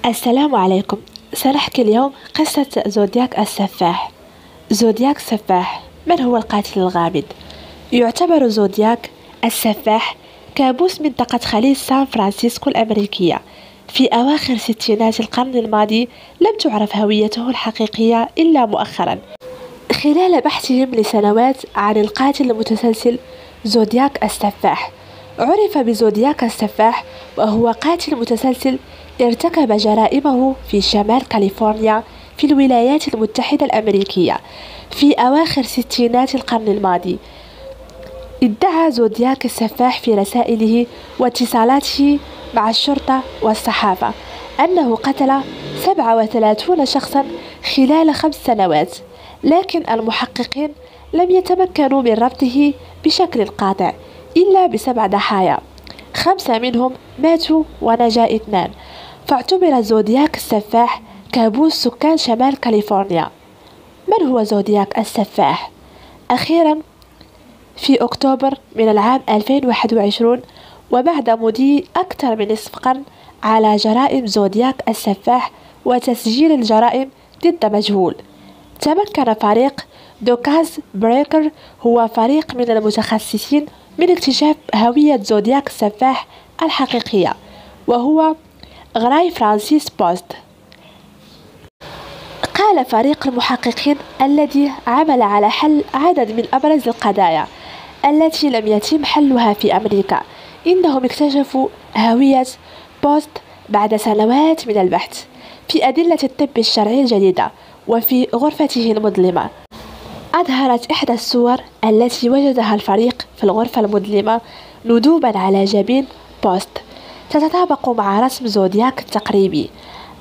السلام عليكم. سنحكي اليوم قصة زودياك السفاح. زودياك السفاح، من هو القاتل الغامض؟ يعتبر زودياك السفاح كابوس منطقة خليج سان فرانسيسكو الأمريكية. في أواخر ستينات القرن الماضي لم تعرف هويته الحقيقية إلا مؤخرا خلال بحثهم لسنوات عن القاتل المتسلسل زودياك السفاح. عرف بزودياك السفاح وهو قاتل متسلسل ارتكب جرائمه في شمال كاليفورنيا في الولايات المتحدة الأمريكية في أواخر ستينات القرن الماضي. ادعى زودياك السفاح في رسائله واتصالاته مع الشرطة والصحافة أنه قتل 37 شخصا خلال 5 سنوات، لكن المحققين لم يتمكنوا من ربطه بشكل قاطع إلا ب7 ضحايا، 5 منهم ماتوا ونجا 2. فاعتبر زودياك السفاح كابوس سكان شمال كاليفورنيا. من هو زودياك السفاح؟ أخيرا في أكتوبر من العام 2021، وبعد مضي أكثر من نصف قرن على جرائم زودياك السفاح وتسجيل الجرائم ضد مجهول، تمكن فريق دوكاز بريكر، هو فريق من المتخصصين، من اكتشاف هوية زودياك السفاح الحقيقية، وهو غراي فرانسيس بوست. قال فريق المحققين الذي عمل على حل عدد من أبرز القضايا التي لم يتم حلها في أمريكا إنهم اكتشفوا هوية بوست بعد سنوات من البحث في أدلة الطب الشرعي الجديدة. وفي غرفته المظلمة أظهرت إحدى الصور التي وجدها الفريق في الغرفة المظلمة ندوبا على جبين بوست تتطابق مع رسم زودياك التقريبي.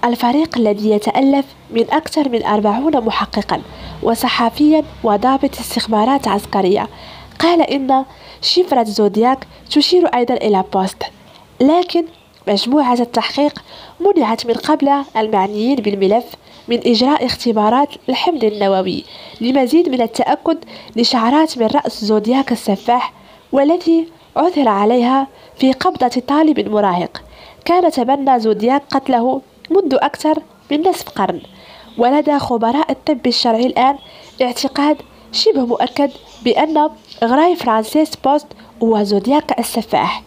الفريق الذي يتألف من أكثر من 40 محققا وصحفيا وضابط استخبارات عسكرية قال إن شفرة زودياك تشير أيضا إلى بوست، لكن مجموعة التحقيق منعت من قبل المعنيين بالملف من إجراء اختبارات الحمض النووي لمزيد من التأكد لشعرات من رأس زودياك السفاح، والتي عثر عليها في قبضة طالب مراهق كان تبنى زودياك قتله منذ أكثر من نصف قرن. ولدى خبراء الطب الشرعي الآن اعتقاد شبه مؤكد بأن غراي فرانسيس بوست هو زودياك السفاح.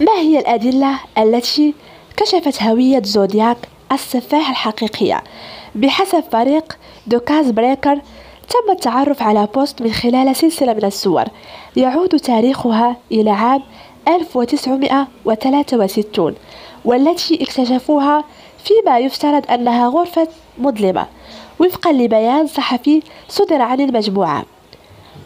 ما هي الأدلة التي كشفت هوية زودياك السفاح الحقيقية؟ بحسب فريق دوكاز بريكر تم التعرف على بوست من خلال سلسلة من الصور يعود تاريخها إلى عام 1963، والتي اكتشفوها فيما يفترض أنها غرفة مظلمة وفقا لبيان صحفي صدر عن المجموعة.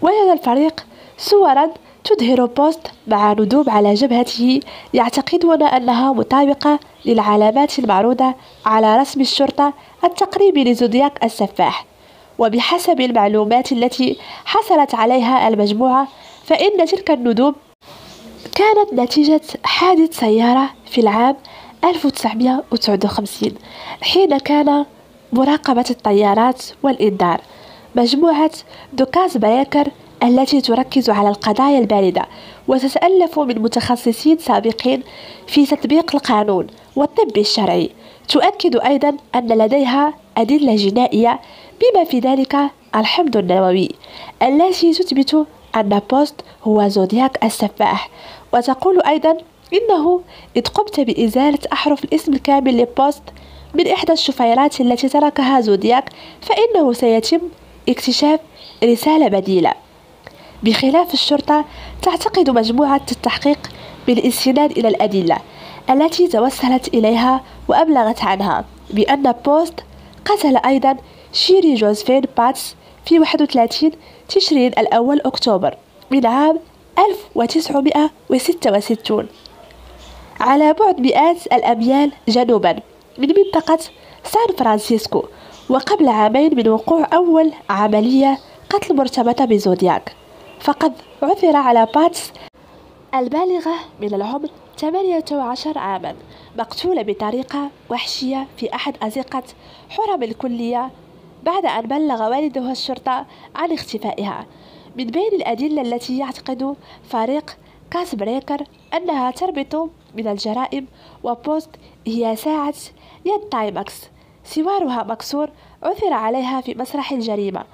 وجد الفريق صورا تظهر بوست مع ندوب على جبهته يعتقدون أنها مطابقة للعلامات المعروضة على رسم الشرطة التقريبي لزودياك السفاح. وبحسب المعلومات التي حصلت عليها المجموعة فإن تلك الندوب كانت نتيجة حادث سيارة في العام 1959 حين كان مراقبة الطيارات والإنذار. مجموعة دوكاز بريكر التي تركز على القضايا الباردة وتتألف من متخصصين سابقين في تطبيق القانون والطب الشرعي تؤكد أيضا أن لديها أدلة جنائية بما في ذلك الحمض النووي التي تثبت أن بوست هو زودياك السفاح. وتقول أيضا إنه إذ قمت بإزالة أحرف الاسم الكامل لبوست من إحدى الشفيرات التي تركها زودياك فإنه سيتم اكتشاف رسالة بديلة. بخلاف الشرطة، تعتقد مجموعة التحقيق بالاستناد إلى الأدلة التي توصلت إليها وأبلغت عنها بأن بوست قتل أيضا شيري جوزفين باتس في 31 تشرين الأول أكتوبر من عام 1966 على بعد مئات الأميال جنوبا من منطقة سان فرانسيسكو، وقبل عامين من وقوع أول عملية قتل مرتبطة بزودياك. فقد عثر على باتس البالغة من العمر 18 عاما مقتولة بطريقة وحشية في أحد أزقة حرم الكلية بعد أن بلغ والدها الشرطة عن اختفائها. من بين الأدلة التي يعتقد فريق كاس بريكر أنها تربط من الجرائم وبوست هي ساعة يد تايمكس، سوارها مكسور عثر عليها في مسرح الجريمة،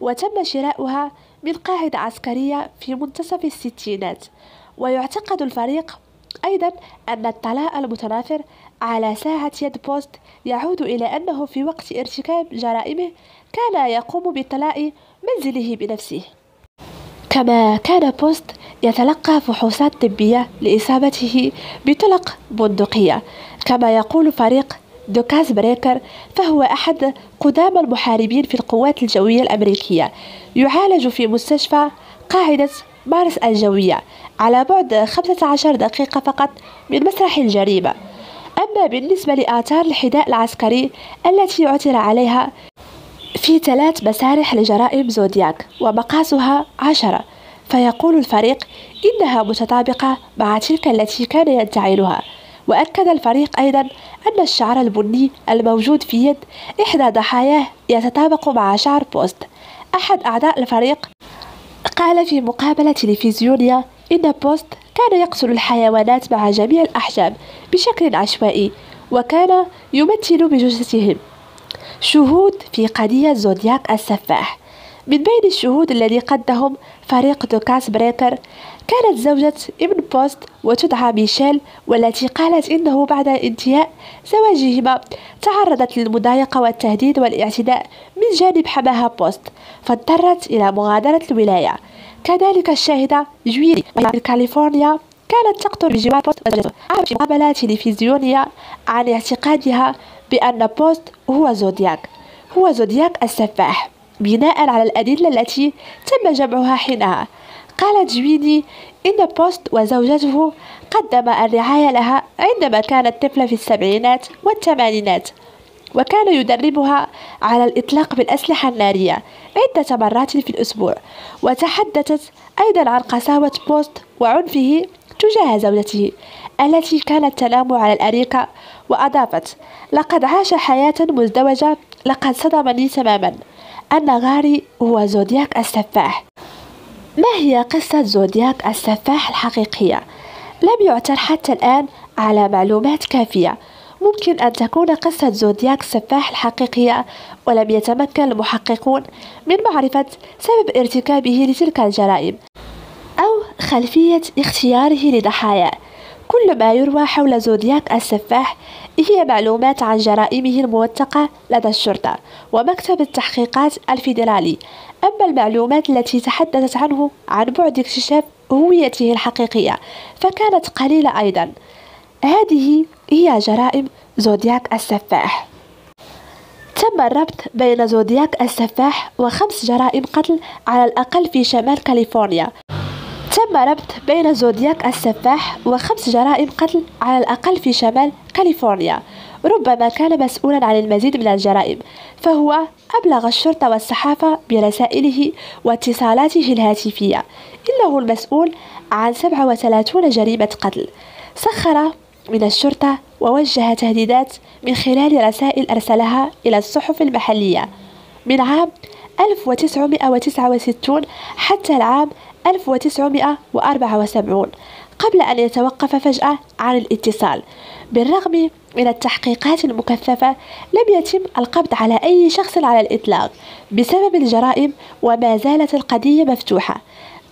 وتم شراؤها من قاعدة عسكرية في منتصف الستينات. ويعتقد الفريق أيضا أن الطلاء المتناثر على ساعة يد بوست يعود إلى أنه في وقت ارتكاب جرائمه كان يقوم بطلاء منزله بنفسه. كما كان بوست يتلقى فحوصات طبية لإصابته بطلق بندقية. كما يقول فريق دوكاس بريكر، فهو أحد قدامى المحاربين في القوات الجوية الأمريكية، يعالج في مستشفى قاعدة مارس الجوية على بعد 15 دقيقة فقط من مسرح الجريمة. أما بالنسبة لآثار الحذاء العسكري التي عثر عليها في 3 مسارح لجرائم زودياك ومقاسها 10، فيقول الفريق إنها متطابقة مع تلك التي كان ينتعلها. وأكد الفريق أيضا أن الشعر البني الموجود في يد إحدى ضحاياه يتطابق مع شعر بوست. أحد أعضاء الفريق قال في مقابلة تلفزيونية إن بوست كان يقتل الحيوانات مع جميع الأحجام بشكل عشوائي، وكان يمثل بجثتهم. شهود في قضية زودياك السفاح. من بين الشهود الذي قدهم فريق دوكاس بريكر كانت زوجة ابن بوست وتدعى ميشيل، والتي قالت إنه بعد انتهاء زواجهما تعرضت للمضايقة والتهديد والاعتداء من جانب حماها بوست، فاضطرت إلى مغادرة الولاية. كذلك الشاهدة جويري من كاليفورنيا كانت تقتل بجوار بوست وزوجته، في مقابلة تلفزيونية عن اعتقادها بأن بوست هو زودياك السفاح بناء على الأدلة التي تم جمعها حينها. قالت جويني إن بوست وزوجته قدم الرعاية لها عندما كانت طفلة في السبعينات والثمانينات، وكان يدربها على الإطلاق بالأسلحة النارية عدة مرات في الأسبوع. وتحدثت أيضا عن قساوة بوست وعنفه تجاه زوجته التي كانت تنام على الأريكة، وأضافت: لقد عاش حياة مزدوجة، لقد صدمني تماما أن غاري هو زودياك السفاح. ما هي قصة زودياك السفاح الحقيقية؟ لم يعثر حتى الآن على معلومات كافية. ممكن أن تكون قصة زودياك السفاح الحقيقية، ولم يتمكن المحققون من معرفة سبب ارتكابه لتلك الجرائم أو خلفية اختياره لضحاياه. كل ما يروى حول زودياك السفاح هي معلومات عن جرائمه الموثقة لدى الشرطة ومكتب التحقيقات الفيدرالي. أما المعلومات التي تحدثت عنه عن بعد اكتشاف هويته الحقيقية فكانت قليلة أيضا. هذه هي جرائم زودياك السفاح. تم الربط بين زودياك السفاح و5 جرائم قتل على الأقل في شمال كاليفورنيا. تم ربط بين زودياك السفاح و5 جرائم قتل على الأقل في شمال كاليفورنيا. ربما كان مسؤولا عن المزيد من الجرائم، فهو أبلغ الشرطة والصحافة برسائله واتصالاته الهاتفية. إنه المسؤول عن 37 جريمة قتل. سخر من الشرطة ووجه تهديدات من خلال رسائل أرسلها إلى الصحف المحلية من عام 1969 حتى العام 1974، قبل أن يتوقف فجأة عن الاتصال. بالرغم من التحقيقات المكثفة لم يتم القبض على أي شخص على الإطلاق بسبب الجرائم، وما زالت القضية مفتوحة.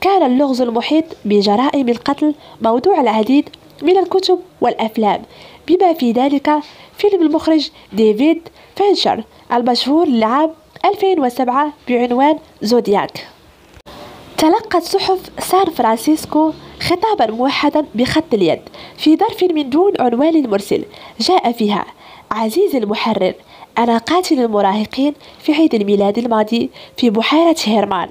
كان اللغز المحيط بجرائم القتل موضوع العديد من الكتب والأفلام، بما في ذلك فيلم المخرج ديفيد فينشر المشهور لعام 2007 بعنوان زودياك. تلقت صحف سان فرانسيسكو خطابا موحدا بخط اليد في ظرف من دون عنوان مرسل، جاء فيها: عزيزي المحرر، أنا قاتل المراهقين في عيد الميلاد الماضي في بحيرة هيرمان.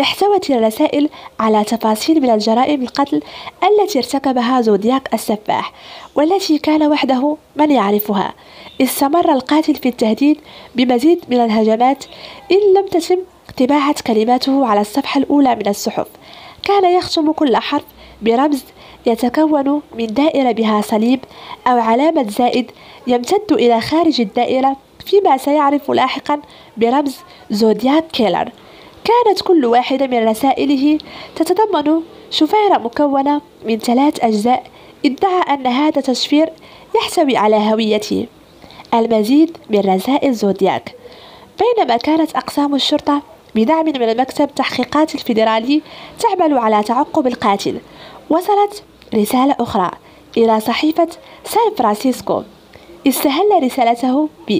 احتوت الرسائل على تفاصيل من الجرائم القتل التي ارتكبها زودياك السفاح، والتي كان وحده من يعرفها. استمر القاتل في التهديد بمزيد من الهجمات إن لم تتم طباعة كلماته على الصفحة الأولى من الصحف. كان يختم كل حرف برمز يتكون من دائرة بها صليب أو علامة زائد يمتد إلى خارج الدائرة، فيما سيعرف لاحقا برمز زودياك كيلر. كانت كل واحدة من رسائله تتضمن شفيرة مكونة من 3 أجزاء ادعى أن هذا تشفير يحتوي على هويته. المزيد من رسائل زودياك. بينما كانت أقسام الشرطة بدعم من المكتب التحقيقات الفيدرالي تعمل على تعقب القاتل، وصلت رسالة أخرى إلى صحيفة سان فرانسيسكو. استهل رسالته ب: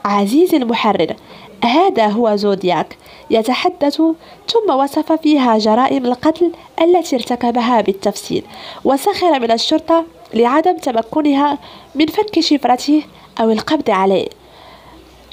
عزيزي المحرر، هذا هو زودياك يتحدث، ثم وصف فيها جرائم القتل التي ارتكبها بالتفصيل، وسخر من الشرطة لعدم تمكنها من فك شفرته أو القبض عليه.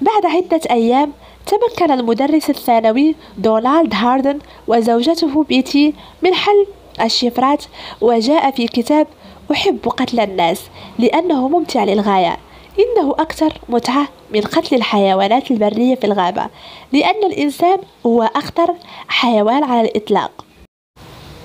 بعد عدة أيام تمكن المدرس الثانوي دونالد هاردن وزوجته بيتي من حل الشفرات، وجاء في كتاب أحب قتل الناس لأنه ممتع للغاية. إنه أكثر متعة من قتل الحيوانات البرية في الغابة، لأن الإنسان هو أخطر حيوان على الإطلاق.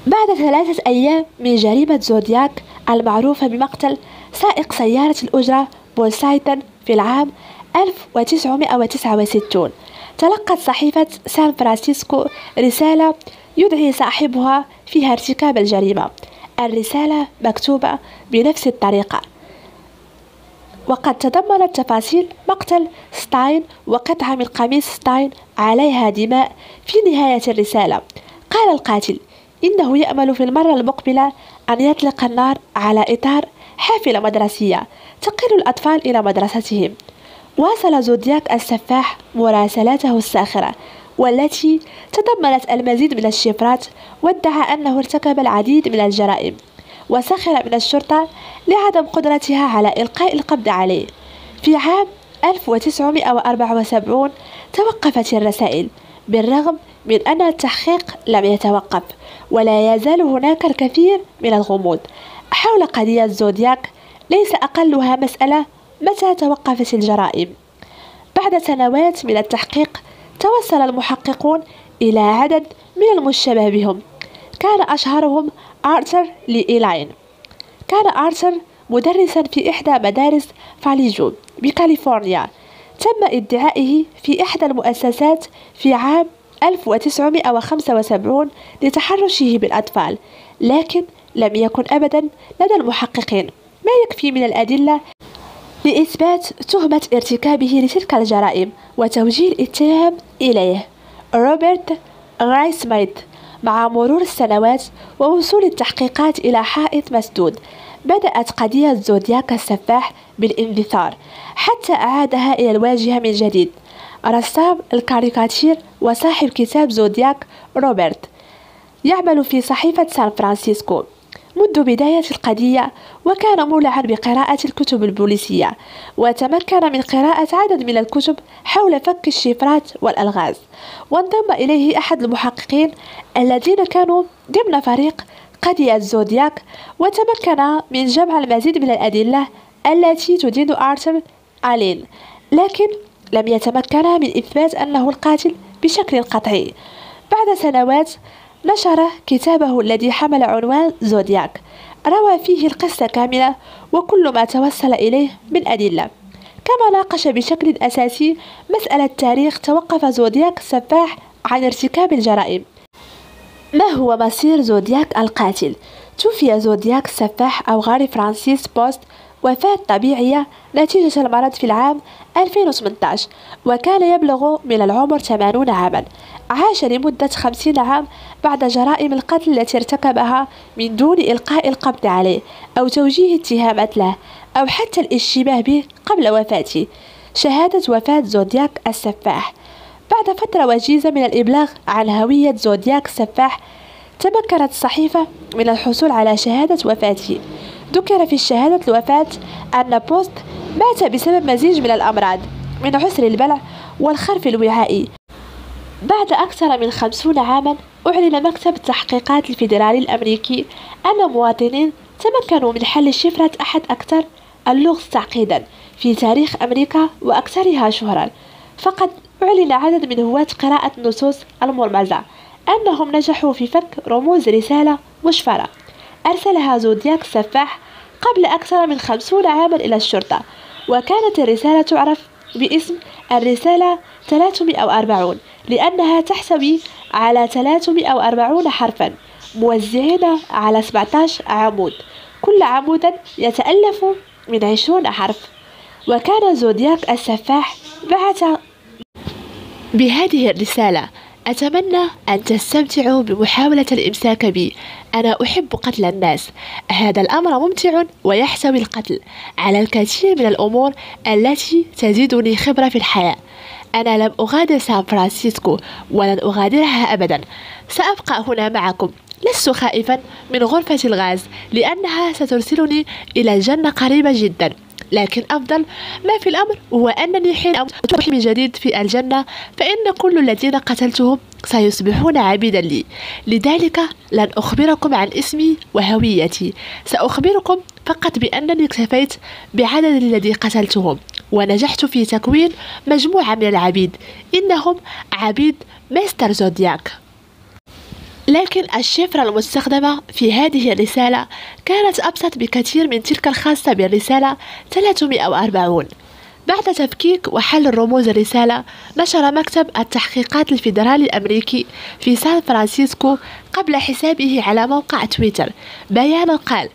بعد 3 أيام من جريمة زودياك المعروفة بمقتل سائق سيارة الأجرة بول سايتن في العام 1969، تلقت صحيفة سان فرانسيسكو رسالة يدعي صاحبها فيها ارتكاب الجريمة. الرسالة مكتوبة بنفس الطريقة، وقد تضمنت تفاصيل مقتل ستاين وقطعة من قميص ستاين عليها دماء. في نهاية الرسالة قال القاتل إنه يأمل في المرة المقبلة أن يطلق النار على إطار حافلة مدرسية تقل الأطفال إلى مدرستهم. واصل زودياك السفاح مراسلاته الساخرة، والتي تضمنت المزيد من الشفرات، وادعى أنه ارتكب العديد من الجرائم، وسخر من الشرطة لعدم قدرتها على إلقاء القبض عليه. في عام 1974 توقفت الرسائل، بالرغم من أن التحقيق لم يتوقف، ولا يزال هناك الكثير من الغموض حول قضية زودياك، ليس أقلها مسألة متى توقفت الجرائم. بعد سنوات من التحقيق توصل المحققون إلى عدد من المشتبه بهم، كان أشهرهم آرثر لإيلاين. كان آرثر مدرسا في إحدى مدارس فاليجو بكاليفورنيا. تم ادعائه في إحدى المؤسسات في عام 1975 لتحرشه بالأطفال، لكن لم يكن أبدا لدى المحققين ما يكفي من الأدلة لإثبات تهمة ارتكابه لتلك الجرائم وتوجيه الاتهام إليه. روبرت غرايسميث. مع مرور السنوات ووصول التحقيقات إلى حائط مسدود، بدأت قضية زودياك السفاح بالاندثار حتى أعادها إلى الواجهة من جديد. رسام الكاريكاتير وصاحب كتاب زودياك روبرت يعمل في صحيفة سان فرانسيسكو منذ بداية القضية، وكان مولعا بقراءة الكتب البوليسية، وتمكن من قراءة عدد من الكتب حول فك الشفرات والألغاز. وانضم إليه أحد المحققين الذين كانوا ضمن فريق قضية زودياك، وتمكن من جمع المزيد من الأدلة التي تدين آرثر عليه، لكن لم يتمكن من إثبات أنه القاتل بشكل قطعي. بعد سنوات نشر كتابه الذي حمل عنوان زودياك، روى فيه القصة كاملة وكل ما توصل إليه من أدلة، كما ناقش بشكل أساسي مسألة تاريخ توقف زودياك السفاح عن ارتكاب الجرائم. ما هو مصير زودياك القاتل؟ توفي زودياك السفاح أو غاري فرانسيس بوست وفاة طبيعية نتيجة المرض في العام 2018، وكان يبلغ من العمر 80 عاما. عاش لمدة 50 عام بعد جرائم القتل التي ارتكبها من دون إلقاء القبض عليه أو توجيه اتهامات له أو حتى الاشتباه به قبل وفاته. شهادة وفاة زودياك السفاح. بعد فترة وجيزة من الإبلاغ عن هوية زودياك السفاح، تمكنت الصحيفة من الحصول على شهادة وفاته. ذكر في شهادة الوفاة أن بوست مات بسبب مزيج من الأمراض من عسر البلع والخرف الوعائي. بعد أكثر من 50 عاما أعلن مكتب التحقيقات الفيدرالي الأمريكي أن مواطنين تمكنوا من حل شفرة أحد أكثر اللغز تعقيدا في تاريخ أمريكا وأكثرها شهرا. فقد أعلن عدد من هواة قراءة النصوص المرمزة أنهم نجحوا في فك رموز رسالة مشفرة أرسلها زودياك السفاح قبل أكثر من 50 عاما إلى الشرطة، وكانت الرسالة تعرف باسم الرسالة 340 لأنها تحتوي على 340 حرفا موزعين على 17 عمود، كل عمود يتألف من 20 حرف. وكان زودياك السفاح بعث بهذه الرسالة: أتمنى أن تستمتعوا بمحاولة الإمساك بي. أنا أحب قتل الناس. هذا الأمر ممتع ويحتوي القتل على الكثير من الأمور التي تزيدني خبرة في الحياة. أنا لم أغادر سان فرانسيسكو ولن أغادرها أبدا. سأبقى هنا معكم. لست خائفا من غرفة الغاز لأنها سترسلني إلى الجنة قريبا جدا، لكن أفضل ما في الأمر هو أنني حين أتوحي من جديد في الجنة فإن كل الذين قتلتهم سيصبحون عبيدا لي. لذلك لن أخبركم عن اسمي وهويتي. سأخبركم فقط بأنني اكتفيت بعدد الذي قتلتهم ونجحت في تكوين مجموعة من العبيد. إنهم عبيد مستر زودياك. لكن الشفرة المستخدمة في هذه الرسالة كانت أبسط بكثير من تلك الخاصة بالرسالة 340. بعد تفكيك وحل رموز الرسالة، نشر مكتب التحقيقات الفيدرالي الأمريكي في سان فرانسيسكو قبل حسابه على موقع تويتر بيانا قال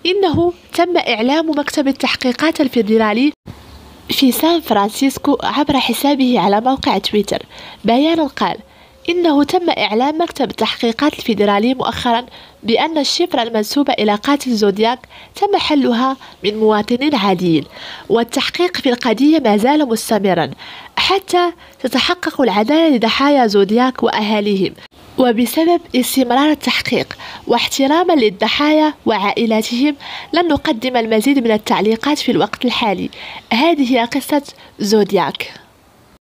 إنه تم إعلام مكتب التحقيقات الفيدرالي في سان فرانسيسكو عبر حسابه على موقع تويتر بيانا قال إنه تم إعلام مكتب التحقيقات الفيدرالي مؤخرا بأن الشفرة المنسوبة إلى قاتل زودياك تم حلها من مواطنين عاديين، والتحقيق في القضية ما زال مستمرا حتى تتحقق العدالة لضحايا زودياك وأهاليهم. وبسبب استمرار التحقيق واحتراما للضحايا وعائلاتهم لن نقدم المزيد من التعليقات في الوقت الحالي. هذه هي قصة زودياك.